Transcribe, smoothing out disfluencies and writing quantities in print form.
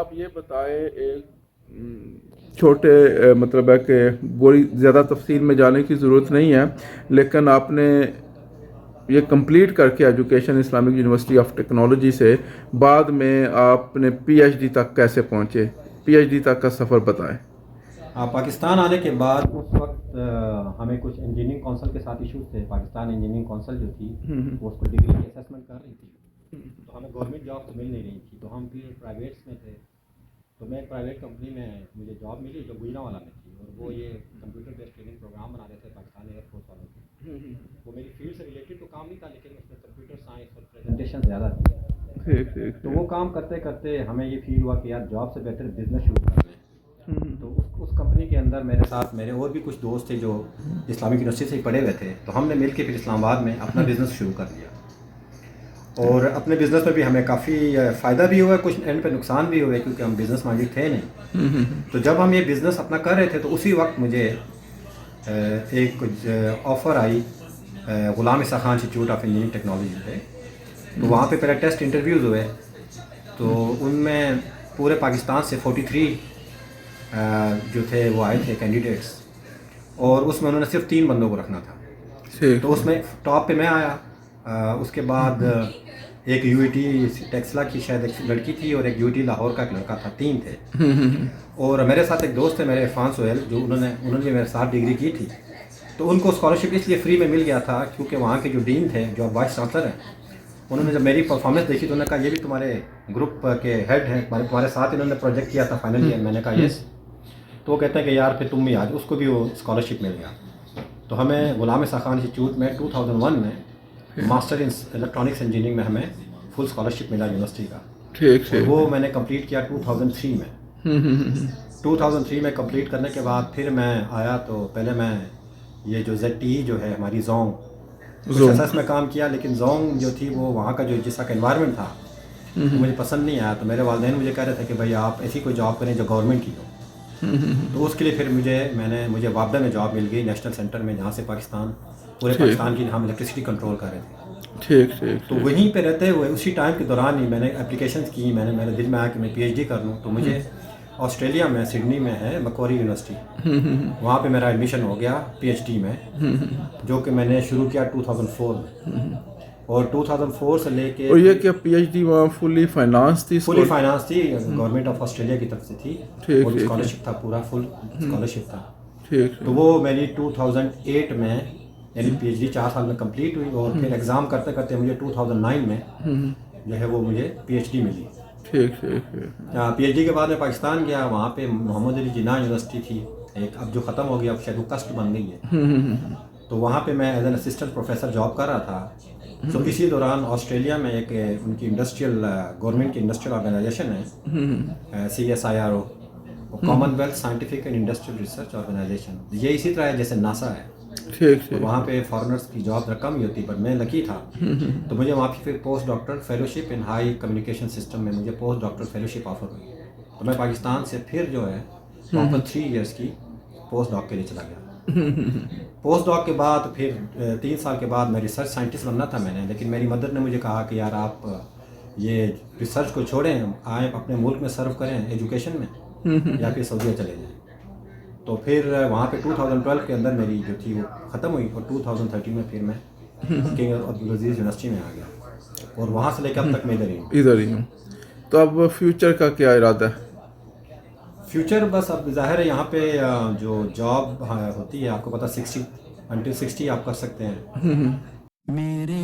आप ये बताएं, एक छोटे मतलब है कि बड़ी ज़्यादा तफसील में जाने की ज़रूरत नहीं है, लेकिन आपने ये कंप्लीट करके education Islamic university of technology से बाद में आपने पीएचडी तक कैसे पहुंचे, पीएचडी तक का सफ़र बताएं। पाकिस्तान आने के बाद उस वक्त हमें कुछ इंजीनियरिंग काउंसिल के साथ इश्यूज थे। पाकिस्तान इंजीनियरिंग काउंसिल जो थी वो उसको डिग्री की असेसमेंट कर रही थी, तो हमें गवर्नमेंट जॉब तो मिल नहीं रही थी, तो हम फिर प्राइवेट्स में थे। तो मैं एक प्राइवेट कंपनी में मुझे जॉब मिली जो गुजरांवाला में थी, और वो ये कंप्यूटर बेस्ड ट्रेनिंग प्रोग्राम बना रहे थे पाकिस्तान एयरफोर्स वालों के। वो मेरी फील्ड से रिलेटेड तो काम नहीं था, लेकिन उसमें कंप्यूटर साइंस और प्रेजेंटेशन ज़्यादा थी। ठीक ठीक तो वो काम करते करते हमें ये फील हुआ कि यार जॉब से बेहतर बिजनेस शुरू कर लें। तो उस कंपनी के अंदर मेरे साथ मेरे और भी कुछ दोस्त थे जो इस्लामिक यूनिवर्सिटी से ही पढ़े हुए थे, तो हमने मिल के फिर इस्लामाबाद में अपना बिज़नेस शुरू कर लिया। और अपने बिज़नेस में भी हमें काफ़ी फ़ायदा भी हुआ, कुछ एंड पे नुकसान भी हुए, क्योंकि हम बिज़नेस माइंडेड थे नहीं। तो जब हम ये बिज़नेस अपना कर रहे थे तो उसी वक्त मुझे एक offer I Ghulam Isa Khan institute of engineering technology पे। तो वहाँ पे पहले टेस्ट इंटरव्यूज़ हुए, तो उनमें पूरे पाकिस्तान से 43 जो थे वो आए थे कैंडिडेट्स, और उसमें उन्होंने सिर्फ 3 बंदों को रखना था। ठीक। तो उसमें टॉप पे मैं आया। उसके बाद एक यूईटी टेक्सला की शायद एक लड़की थी, और एक यूईटी लाहौर का एक लड़का था, 3 थे। और मेरे साथ एक दोस्त थे मेरे इरफान सोहेल, जो उन्होंने मेरे साथ डिग्री की थी। तो उनको स्कॉलरशिप इसलिए फ्री में मिल गया था क्योंकि वहाँ के जो डीन थे, जो वाइस चांसलर हैं, उन्होंने जब मेरी परफॉर्मेंस देखी तो उन्होंने कहा ये भी तुम्हारे ग्रुप के हेड हैं, तुम्हारे साथ इन्होंने प्रोजेक्ट किया था फाइनल ईयर। मैंने कहा यस। तो वो कहते हैं कि यार फिर तुम भी आज, उसको भी वो स्कॉलरशिप मिल गया। तो हमें ग़ुलाम ईसा खान इंस्टीट्यूट में 2001 में मास्टर इन इलेक्ट्रॉनिक्स इंजीनियरिंग में हमें फुल स्कॉलरशिप मिला यूनिवर्सिटी का। ठीक और ठीक। वो मैंने कंप्लीट किया 2003 में। 2003 में कंप्लीट करने के बाद फिर मैं आया, तो पहले मैं ये जो ZTE जो है हमारी जोंग, कुछ जों एसएस में काम किया, लेकिन जोंग जो थी वो वहाँ का जो जिसका एनवायरनमेंट था तो मुझे पसंद नहीं आया। तो मेरे वालिदैन मुझे कह रहे थे कि भाई आप ऐसी कोई जॉब करें जो गवर्नमेंट की हो। तो उसके लिए फिर मुझे वापडा में जॉब मिल गई, नेशनल सेंटर में, जहाँ से पूरे ठीक पाकिस्तान की हम इलेक्ट्रिसिटी कंट्रोल कर रहे थे। ठीक ठीक तो ठीक। वहीं पे रहते हुए उसी टाइम के दौरान ही मैंने एप्लीकेशन की। मेरे दिल में आया कि मैं पीएचडी कर लूँ। तो मुझे ऑस्ट्रेलिया में सिडनी में है मक्वारी यूनिवर्सिटी, वहाँ पे मेरा एडमिशन हो गया पीएचडी में, जो कि मैंने शुरू किया 2004 में। और 2004 से लेके और ये क्या पीएचडी वहाँ फुली फाइनेंस थी फुली इसको? फाइनेंस थी, गवर्नमेंट ऑफ ऑस्ट्रेलिया की तरफ से थी। ठीक वो भी ठीक है। स्कॉलरशिप था, पूरा फुल स्कॉलरशिप था। ठीक तो है। वो मेरी 2008 में यानी पीएचडी 4 साल में कंप्लीट हुई, और फिर एग्ज़ाम करते करते मुझे 2009 में जो है वो मुझे पीएचडी मिली। ठीक ठीक है। पीएचडी के बाद मैं पाकिस्तान गया, वहाँ पे मोहम्मद अली जिन्ना यूनिवर्सिटी थी एक, अब जो ख़त्म हो गई, अब शायद वो कस्ट बन गई है। तो वहाँ पे मैं as an assistant professor job कर रहा था। तो इसी दौरान ऑस्ट्रेलिया में एक उनकी इंडस्ट्रियल गवर्नमेंट की इंडस्ट्रियल ऑर्गेनाइजेशन है, CSIRO, Commonwealth scientific and industrial research organisation. ये इसी तरह है जैसे नासा है। ठीक और ठीक। वहाँ पे फॉरेनर्स की जॉब कम ही होती, पर मैं लकी था। तो मुझे वहाँ पे फिर post doctor fellowship in high communication system में मुझे पोस्ट डॉक्टर फेलोशिप ऑफर हुई। तो मैं पाकिस्तान से फिर जो है वापस 3 इयर्स की पोस्ट डॉक के लिए चला गया। पोस्ट डॉक के बाद फिर 3 साल के बाद मैं रिसर्च साइंटिस्ट बनना था मैंने, लेकिन मेरी मदर ने मुझे कहा कि यार आप ये रिसर्च को छोड़ें, आए अपने मुल्क में सर्व करें एजुकेशन में, या फिर सऊदीया चले जाएँ। तो फिर वहाँ पे 2012 के अंदर मेरी जो थी वो ख़त्म हुई, और 2013 में फिर मैं किंग अब्दुल अजीज़ यूनिवर्सिटी में आ गया, और वहाँ से लेकर अब तक मैं इधर ही हूँ। इधर ही हूँ। तो अब फ्यूचर का क्या इरादा है? फ्यूचर बस अब ज़ाहिर है यहाँ पे जो जॉब होती है, आपको पता 60 अंटिल 60 आप कर सकते हैं। मेरे